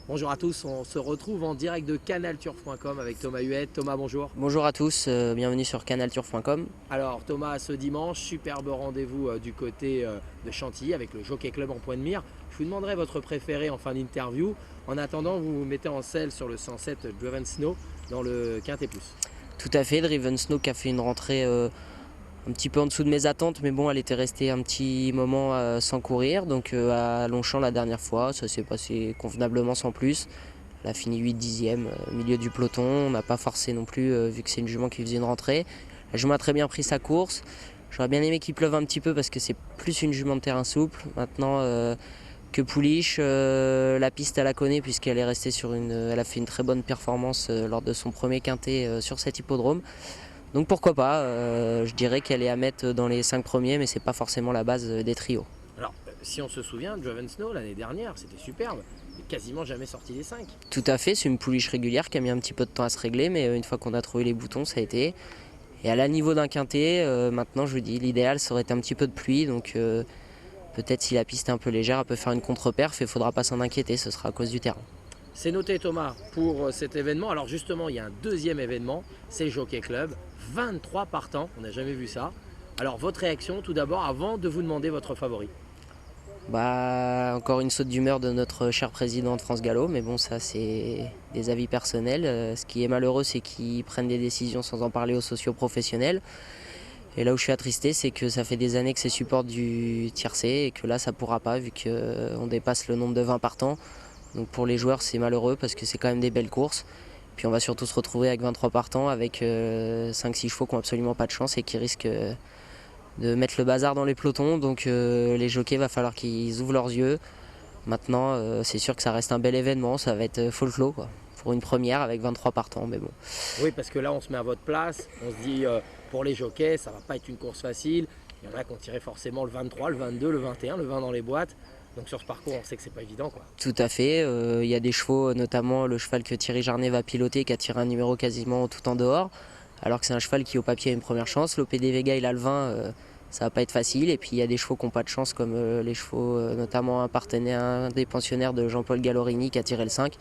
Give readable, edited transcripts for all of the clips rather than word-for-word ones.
Bonjour à tous, on se retrouve en direct de canalturf.com avec Thomas Huette. Thomas, bonjour. Bonjour à tous, bienvenue sur canalturf.com. Alors Thomas, ce dimanche, superbe rendez-vous du côté de Chantilly avec le Jockey Club en point de mire. Je vous demanderai votre préféré en fin d'interview. En attendant, vous vous mettez en selle sur le 107 Driven Snow dans le Quintet Plus. Tout à fait, Driven Snow qui a fait une rentrée un petit peu en dessous de mes attentes, mais bon, elle était restée un petit moment sans courir, donc à Longchamp la dernière fois, ça s'est passé convenablement sans plus. Elle a fini 8 dixième au milieu du peloton, on n'a pas forcé non plus vu que c'est une jument qui faisait une rentrée. La jument a très bien pris sa course, j'aurais bien aimé qu'il pleuve un petit peu parce que c'est plus une jument de terrain souple. Maintenant que Pouliche, la piste elle la connaît puisqu'elle est restée elle a fait une très bonne performance lors de son premier quintet sur cet hippodrome. Donc pourquoi pas, je dirais qu'elle est à mettre dans les 5 premiers, mais c'est pas forcément la base des trios. Alors, si on se souvient, Driven Snow l'année dernière, c'était superbe, mais quasiment jamais sorti des 5. Tout à fait, c'est une pouliche régulière qui a mis un petit peu de temps à se régler, mais une fois qu'on a trouvé les boutons, ça a été. Et à la niveau d'un quintet, maintenant je vous dis, l'idéal ça aurait été un petit peu de pluie, donc peut-être si la piste est un peu légère, elle peut faire une contre-perf et il ne faudra pas s'en inquiéter, ce sera à cause du terrain. C'est noté Thomas pour cet événement. Alors justement, il y a un deuxième événement, c'est Jockey Club. 23 partants, on n'a jamais vu ça. Alors votre réaction tout d'abord avant de vous demander votre favori. Bah, encore une saute d'humeur de notre cher président de France Gallo, mais bon, ça c'est des avis personnels. Ce qui est malheureux, c'est qu'ils prennent des décisions sans en parler aux socio-professionnels. Et là où je suis attristé, c'est que ça fait des années que c'est support du tiercé et que là ça pourra pas vu qu'on dépasse le nombre de 20 partants. Donc pour les joueurs c'est malheureux parce que c'est quand même des belles courses. Puis on va surtout se retrouver avec 23 partants, avec 5-6 chevaux qui n'ont absolument pas de chance et qui risquent de mettre le bazar dans les pelotons. Donc les jockeys, va falloir qu'ils ouvrent leurs yeux. Maintenant c'est sûr que ça reste un bel événement, ça va être folklore quoi, pour une première avec 23 partants. Mais bon. Oui, parce que là on se met à votre place, on se dit pour les jockeys ça va pas être une course facile. Il y en a qui ont tiré forcément le 23, le 22, le 21, le 20 dans les boîtes. Donc sur ce parcours, on sait que c'est pas évident, quoi. Tout à fait. Il y a des chevaux, notamment le cheval que Thierry Jarnet va piloter, qui a tiré un numéro quasiment tout en dehors, alors que c'est un cheval qui au papier a une première chance. L'OPD Vega, il a le 20, ça va pas être facile. Et puis il y a des chevaux qui n'ont pas de chance, comme les chevaux, notamment un des pensionnaires de Jean-Paul Gallorini qui a tiré le 5,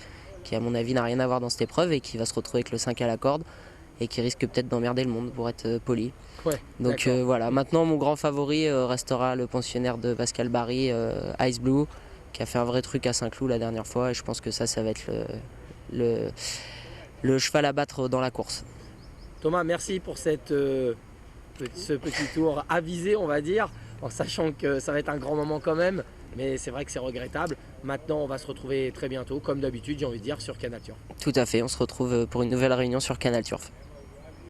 qui à mon avis n'a rien à voir dans cette épreuve et qui va se retrouver avec le 5 à la corde et qui risque peut-être d'emmerder le monde pour être poli. Ouais, Donc voilà, maintenant mon grand favori restera le pensionnaire de Pascal Barry, Ice Blue, qui a fait un vrai truc à Saint-Cloud la dernière fois et je pense que ça va être le cheval à battre dans la course. Thomas, merci pour ce petit tour avisé, on va dire, en sachant que ça va être un grand moment quand même, mais c'est vrai que c'est regrettable. Maintenant, on va se retrouver très bientôt, comme d'habitude, j'ai envie de dire, sur Canal Turf. Tout à fait, on se retrouve pour une nouvelle réunion sur Canal Turf.